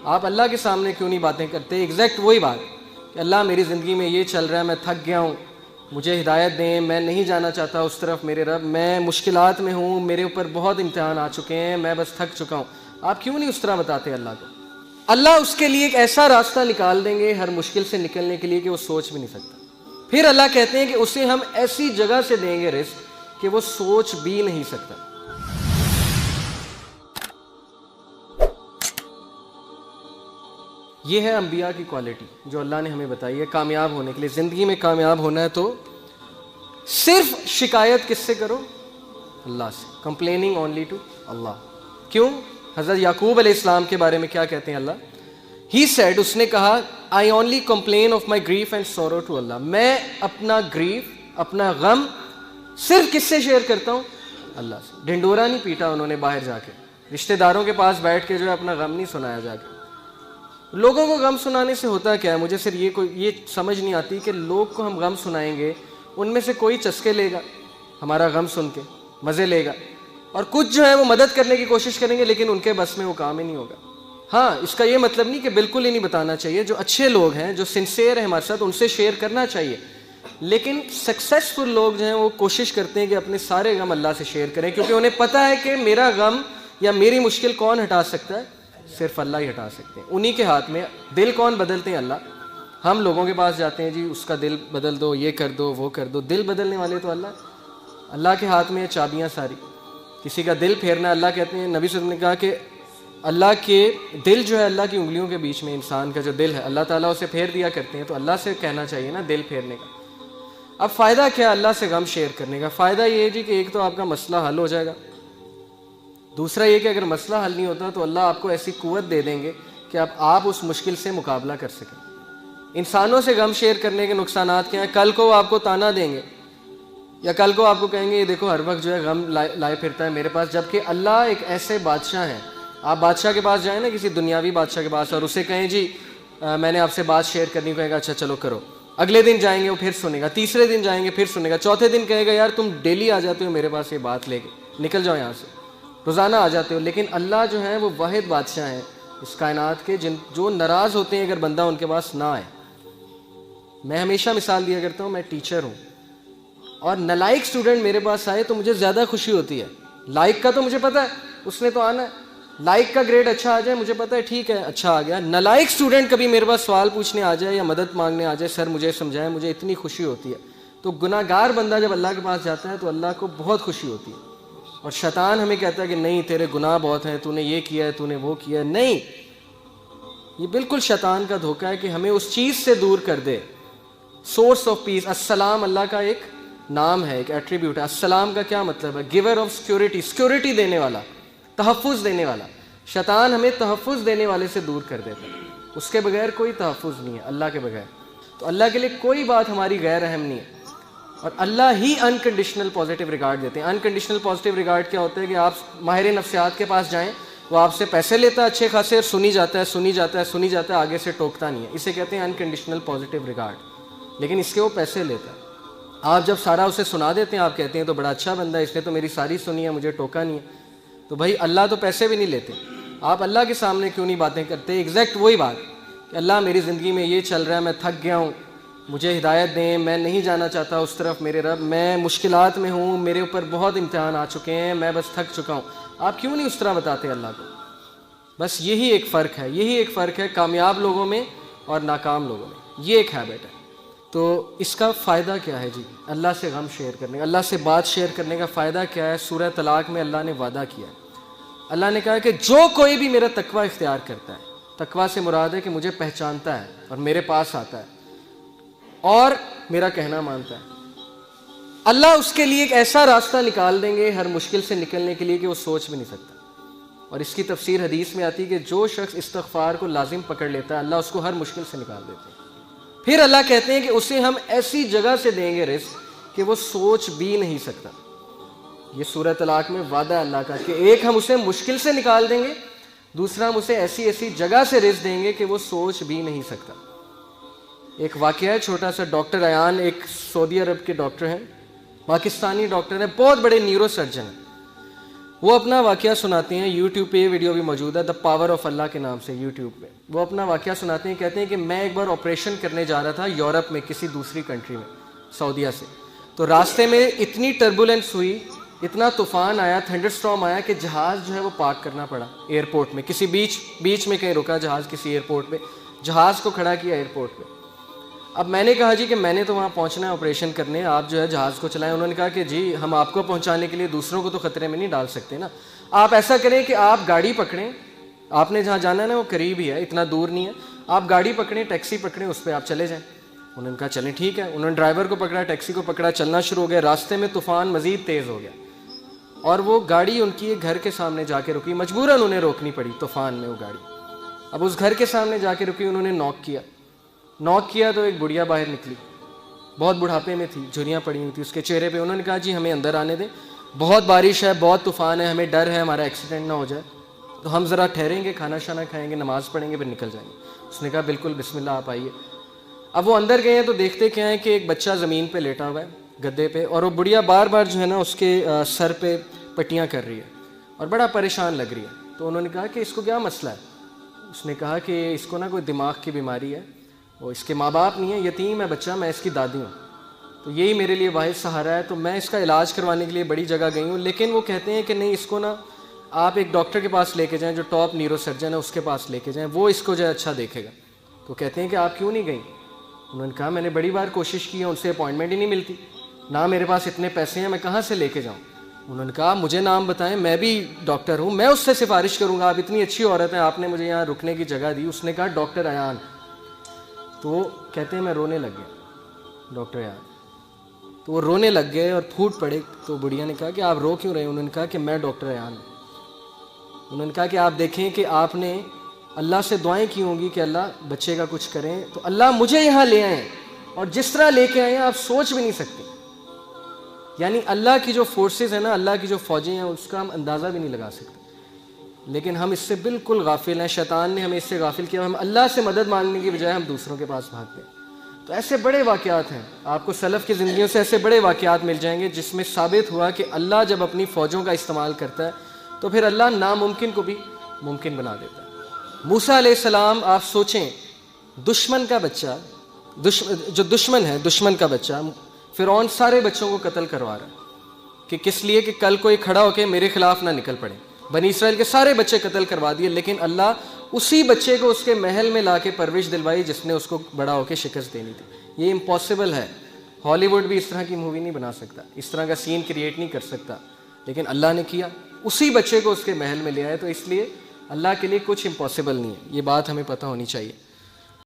آپ اللہ کے سامنے کیوں نہیں باتیں کرتے؟ ایگزیکٹ وہی بات کہ اللہ میری زندگی میں یہ چل رہا ہے، میں تھک گیا ہوں، مجھے ہدایت دیں، میں نہیں جانا چاہتا اس طرف میرے رب، میں مشکلات میں ہوں، میرے اوپر بہت امتحان آ چکے ہیں، میں بس تھک چکا ہوں. آپ کیوں نہیں اس طرح بتاتے اللہ کو؟ اللہ اس کے لیے ایک ایسا راستہ نکال دیں گے ہر مشکل سے نکلنے کے لیے کہ وہ سوچ بھی نہیں سکتا. پھر اللہ کہتے ہیں کہ اسے ہم ایسی جگہ سے دیں گے رزق کہ وہ سوچ بھی نہیں سکتا. یہ ہے انبیاء کی کوالٹی جو اللہ نے ہمیں بتائی ہے کامیاب ہونے کے لیے. زندگی میں کامیاب ہونا ہے تو صرف شکایت کس سے کرو؟ اللہ سے. کمپلیننگ اونلی ٹو اللہ. کیوں؟ حضرت یعقوب علیہ السلام کے بارے میں کیا کہتے ہیں اللہ؟ ہی سیڈ، اس نے کہا I only complain of my grief and sorrow to Allah. میں اپنا گریف، اپنا غم صرف کس سے شیئر کرتا ہوں؟ اللہ سے. ڈھنڈورا نہیں پیٹا انہوں نے باہر جا کے، رشتہ داروں کے پاس بیٹھ کے جو ہے اپنا غم نہیں سنایا جا کے. لوگوں کو غم سنانے سے ہوتا کیا ہے؟ مجھے صرف یہ سمجھ نہیں آتی کہ لوگ کو ہم غم سنائیں گے، ان میں سے کوئی چسکے لے گا ہمارا غم سن کے، مزے لے گا، اور کچھ جو ہے وہ مدد کرنے کی کوشش کریں گے لیکن ان کے بس میں وہ کام ہی نہیں ہوگا. ہاں، اس کا یہ مطلب نہیں کہ بالکل ہی نہیں بتانا چاہیے. جو اچھے لوگ ہیں، جو سنسیئر ہیں ہمارے ساتھ، ان سے شیئر کرنا چاہیے. لیکن سکسیسفل لوگ جو ہیں وہ کوشش کرتے ہیں کہ اپنے سارے غم اللہ سے شیئر کریں، کیونکہ انہیں پتہ ہے کہ میرا غم یا میری مشکل کون ہٹا سکتا ہے؟ صرف اللہ ہی ہٹا سکتے ہیں. انہی کے ہاتھ میں. دل کون بدلتے ہیں؟ اللہ. ہم لوگوں کے پاس جاتے ہیں، جی اس کا دل بدل دو، یہ کر دو، وہ کر دو. دل بدلنے والے تو اللہ کے ہاتھ میں چابیاں ساری. کسی کا دل پھیرنا، اللہ کہتے ہیں، نبی صلی اللہ علیہ وسلم نے کہا کہ اللہ کے دل جو ہے اللہ کی انگلیوں کے بیچ میں، انسان کا جو دل ہے اللہ تعالیٰ اسے پھیر دیا کرتے ہیں. تو اللہ سے کہنا چاہیے نا دل پھیرنے کا. اب فائدہ کیا اللہ سے غم شیئر کرنے کا؟ فائدہ یہ ہے جی کہ ایک تو آپ کا مسئلہ حل ہو جائے گا، دوسرا یہ کہ اگر مسئلہ حل نہیں ہوتا تو اللہ آپ کو ایسی قوت دے دیں گے کہ آپ اس مشکل سے مقابلہ کر سکیں. انسانوں سے غم شیئر کرنے کے نقصانات کیا ہیں؟ کل کو وہ آپ کو تانا دیں گے، یا کل کو آپ کو کہیں گے یہ دیکھو ہر وقت جو ہے غم لائے پھرتا ہے میرے پاس. جبکہ اللہ ایک ایسے بادشاہ ہیں. آپ بادشاہ کے پاس جائیں نا، کسی دنیاوی بادشاہ کے پاس، اور اسے کہیں جی میں نے آپ سے بات شیئر کرنی، کہے گا اچھا چلو کرو. اگلے دن جائیں گے وہ پھر سنے گا، تیسرے دن جائیں گے پھر سنے گا، چوتھے دن کہے گا یار تم ڈیلی آ جاتے ہو میرے پاس یہ بات لے کے، نکل جاؤ یہاں سے، روزانہ آ جاتے ہو. لیکن اللہ جو ہیں وہ واحد بادشاہ ہیں اس کائنات کے، جو ناراض ہوتے ہیں اگر بندہ ان کے پاس نہ آئے. میں ہمیشہ مثال دیا کرتا ہوں، میں ٹیچر ہوں اور نالائق اسٹوڈنٹ میرے پاس آئے تو مجھے زیادہ خوشی ہوتی ہے. لائق کا تو مجھے پتہ ہے اس نے تو آنا ہے، لائق کا گریڈ اچھا آ جائے مجھے پتہ ہے ٹھیک ہے اچھا آ گیا. نالائق اسٹوڈنٹ کبھی میرے پاس سوال پوچھنے آ جائے یا مدد مانگنے آ جائے، سر مجھے سمجھائیں، مجھے اتنی خوشی ہوتی ہے. تو گناہ گار بندہ جب اللہ کے پاس جاتا ہے تو اللہ کو بہت خوشی ہوتی ہے. اور شیطان ہمیں کہتا ہے کہ نہیں تیرے گناہ بہت ہیں، تو نے یہ کیا ہے، تو نے وہ کیا ہے. نہیں، یہ بالکل شیطان کا دھوکہ ہے کہ ہمیں اس چیز سے دور کر دے. سورس آف پیس، السلام اللہ کا ایک نام ہے، ایک ایٹریبیوٹ ہے. السلام کا کیا مطلب ہے؟ گیور آف سیکورٹی، سیکورٹی دینے والا، تحفظ دینے والا. شیطان ہمیں تحفظ دینے والے سے دور کر دیتا ہے. اس کے بغیر کوئی تحفظ نہیں ہے اللہ کے بغیر. تو اللہ کے لیے کوئی بات ہماری غیر اہم نہیں ہے، اور اللہ ہی انکنڈیشنل پازیٹیو ریگارڈ دیتے ہیں. انکنڈیشنل پازیٹیو ریگارڈ کیا ہوتا ہے کہ آپ ماہر نفسیات کے پاس جائیں، وہ آپ سے پیسے لیتا ہے اچھے خاصے، اور سنی جاتا ہے آگے سے ٹوکتا نہیں ہے. اسے کہتے ہیں انکنڈیشنل پازیٹیو ریگارڈ. لیکن اس کے وہ پیسے لیتا ہے. آپ جب سارا اسے سنا دیتے ہیں، آپ کہتے ہیں تو بڑا اچھا بندہ ہے، اس نے تو میری ساری سنی ہے، مجھے ٹوکا نہیں ہے. تو بھائی اللہ تو پیسے بھی نہیں لیتے. آپ اللہ کے سامنے کیوں نہیں باتیں کرتے؟ ایگزیکٹ وہی بات کہ اللہ میری زندگی میں یہ چل رہا ہے، میں تھک گیا ہوں، مجھے ہدایت دیں، میں نہیں جانا چاہتا اس طرف میرے رب، میں مشکلات میں ہوں، میرے اوپر بہت امتحان آ چکے ہیں، میں بس تھک چکا ہوں. آپ کیوں نہیں اس طرح بتاتے اللہ کو؟ بس یہی ایک فرق ہے کامیاب لوگوں میں اور ناکام لوگوں میں. یہ ایک ہیبٹ ہے. تو اس کا فائدہ کیا ہے جی؟ اللہ سے غم شیئر کرنے کا، اللہ سے بات شیئر کرنے کا فائدہ کیا ہے؟ سورہ طلاق میں اللہ نے وعدہ کیا ہے. اللہ نے کہا کہ جو کوئی بھی میرا تقوی اختیار کرتا ہے، تقوی سے مراد ہے کہ مجھے پہچانتا ہے اور میرے پاس آتا ہے اور میرا کہنا مانتا ہے، اللہ اس کے لیے ایک ایسا راستہ نکال دیں گے ہر مشکل سے نکلنے کے لیے کہ وہ سوچ بھی نہیں سکتا. اور اس کی تفسیر حدیث میں آتی ہے کہ جو شخص استغفار کو لازم پکڑ لیتا ہے اللہ اس کو ہر مشکل سے نکال دیتے ہیں. پھر اللہ کہتے ہیں کہ اسے ہم ایسی جگہ سے دیں گے رزق کہ وہ سوچ بھی نہیں سکتا. یہ سورہ طلاق میں وعدہ ہے اللہ کا کہ ایک ہم اسے مشکل سے نکال دیں گے، دوسرا ہم اسے ایسی جگہ سے رزق دیں گے کہ وہ سوچ بھی نہیں سکتا. ایک واقعہ ہے چھوٹا سا. ڈاکٹر ایان ایک سعودی عرب کے ڈاکٹر ہیں، پاکستانی ڈاکٹر ہیں، بہت بڑے نیورو سرجن ہیں. وہ اپنا واقعہ سناتے ہیں, یوٹیوب پہ یہ ویڈیو بھی موجود ہے, دا پاور آف اللہ کے نام سے یوٹیوب پہ. وہ اپنا واقعہ سناتے ہیں, کہتے ہیں کہ میں ایک بار آپریشن کرنے جا رہا تھا یورپ میں کسی دوسری کنٹری میں, سعودیہ سے. تو راستے میں اتنی ٹربولنس ہوئی, اتنا طوفان آیا, تھنڈر اسٹارم آیا کہ جہاز جو ہے وہ پارک کرنا پڑا ایئرپورٹ میں. کسی بیچ میں کہیں رکا جہاز, کسی ایئرپورٹ پہ جہاز کو کھڑا کیا ایئرپورٹ پہ. اب میں نے کہا جی کہ میں نے تو وہاں پہنچنا ہے آپریشن کرنے, آپ جو ہے جہاز کو چلائیں. انہوں نے کہا کہ جی ہم آپ کو پہنچانے کے لیے دوسروں کو تو خطرے میں نہیں ڈال سکتے نا, آپ ایسا کریں کہ آپ گاڑی پکڑیں, آپ نے جہاں جانا ہے نا وہ قریب ہی ہے, اتنا دور نہیں ہے, آپ گاڑی پکڑیں, ٹیکسی پکڑیں, اس پہ آپ چلے جائیں. انہوں نے کہا چلیں ٹھیک ہے. انہوں نے ڈرائیور کو پکڑا, ٹیکسی کو پکڑا, چلنا شروع ہو گیا. راستے میں طوفان مزید تیز ہو گیا اور وہ گاڑی ان کی ایک گھر کے سامنے جا کے رکی, مجبوراً انہیں روکنی پڑی طوفان میں وہ گاڑی. اب اس گھر کے سامنے جا کے رکی, انہوں نے نوک کیا تو ایک بڑھیا باہر نکلی, بہت بڑھاپے میں تھی, جھریاں پڑی ہوئی تھی اس کے چہرے پہ. انہوں نے کہا جی ہمیں اندر آنے دیں, بہت بارش ہے, بہت طوفان ہے, ہمیں ڈر ہے ہمارا ایکسیڈنٹ نہ ہو جائے, تو ہم ذرا ٹھہریں گے, کھانا شانا کھائیں گے, نماز پڑھیں گے, پھر نکل جائیں گے. اس نے کہا بالکل بسم اللہ آپ آئیے. اب وہ اندر گئے ہیں تو دیکھتے کیا ہے کہ ایک بچہ زمین پہ لیٹا ہوا ہے گدے پہ, اور وہ بڑھیا بار بار جو ہے نا اس کے سر پہ پٹیاں کر رہی ہے اور بڑا پریشان لگ رہی ہے. تو انہوں نے کہا کہ اس کو کیا مسئلہ ہے. اس نے کہا کہ اس کو نا کوئی دماغ کی بیماری ہے, وہ اس کے ماں باپ نہیں ہے, یتیم ہے بچہ, میں اس کی دادی ہوں, تو یہی میرے لیے واحد سہارا ہے. تو میں اس کا علاج کروانے کے لیے بڑی جگہ گئی ہوں, لیکن وہ کہتے ہیں کہ نہیں اس کو نا آپ ایک ڈاکٹر کے پاس لے کے جائیں جو ٹاپ نیورو سرجن ہے, اس کے پاس لے کے جائیں, وہ اس کو جو ہے اچھا دیکھے گا. تو کہتے ہیں کہ آپ کیوں نہیں گئیں. انہوں نے کہا میں نے بڑی بار کوشش کی ہے, ان سے اپوائنٹمنٹ ہی نہیں ملتی, نہ میرے پاس اتنے پیسے ہیں, میں کہاں سے لے کے جاؤں. انہوں نے کہا مجھے نام بتائیں, میں بھی ڈاکٹر ہوں, میں اس سے سفارش کروں گا, آپ اتنی اچھی عورت ہیں, آپ نے مجھے یہاں رکنے کی جگہ دی. اس نے کہا ڈاکٹر ایان. تو وہ کہتے ہیں میں رونے لگ گیا, ڈاکٹر ایان. تو وہ رونے لگ گئے اور پھوٹ پڑے. تو بڑھیا نے کہا کہ آپ رو کیوں رہے. انہوں نے کہا کہ میں ڈاکٹر ایان ہوں. انہوں نے کہا کہ آپ دیکھیں کہ آپ نے اللہ سے دعائیں کی ہوں گی کہ اللہ بچے کا کچھ کریں, تو اللہ مجھے یہاں لے آئیں, اور جس طرح لے کے آئے ہیں آپ سوچ بھی نہیں سکتے. یعنی اللہ کی جو فورسز ہیں نا, اللہ کی جو فوجیں ہیں, اس کا ہم اندازہ بھی نہیں لگا سکتے. لیکن ہم اس سے بالکل غافل ہیں, شیطان نے ہمیں اس سے غافل کیا. ہم اللہ سے مدد مانگنے کی بجائے ہم دوسروں کے پاس بھاگتے ہیں. تو ایسے بڑے واقعات ہیں, آپ کو سلف کی زندگیوں سے ایسے بڑے واقعات مل جائیں گے جس میں ثابت ہوا کہ اللہ جب اپنی فوجوں کا استعمال کرتا ہے تو پھر اللہ ناممکن کو بھی ممکن بنا دیتا ہے. موسیٰ علیہ السلام, آپ سوچیں, دشمن کا بچہ, جو دشمن ہے, دشمن کا بچہ, فرعون سارے بچوں کو قتل کروا رہا ہے کہ کس لیے کہ کل کوئی کھڑا ہو کے میرے خلاف نہ نکل پڑے. بنی اسرائیل کے سارے بچے قتل کروا دیے, لیکن اللہ اسی بچے کو اس کے محل میں لا کے پرورش دلوائی جس نے اس کو بڑا ہو کے شکست دینی تھی. یہ امپاسبل ہے, ہالی ووڈ بھی اس طرح کی مووی نہیں بنا سکتا, اس طرح کا سین کریٹ نہیں کر سکتا, لیکن اللہ نے کیا, اسی بچے کو اس کے محل میں لے آئے. تو اس لیے اللہ کے لیے کچھ امپاسبل نہیں ہے, یہ بات ہمیں پتہ ہونی چاہیے.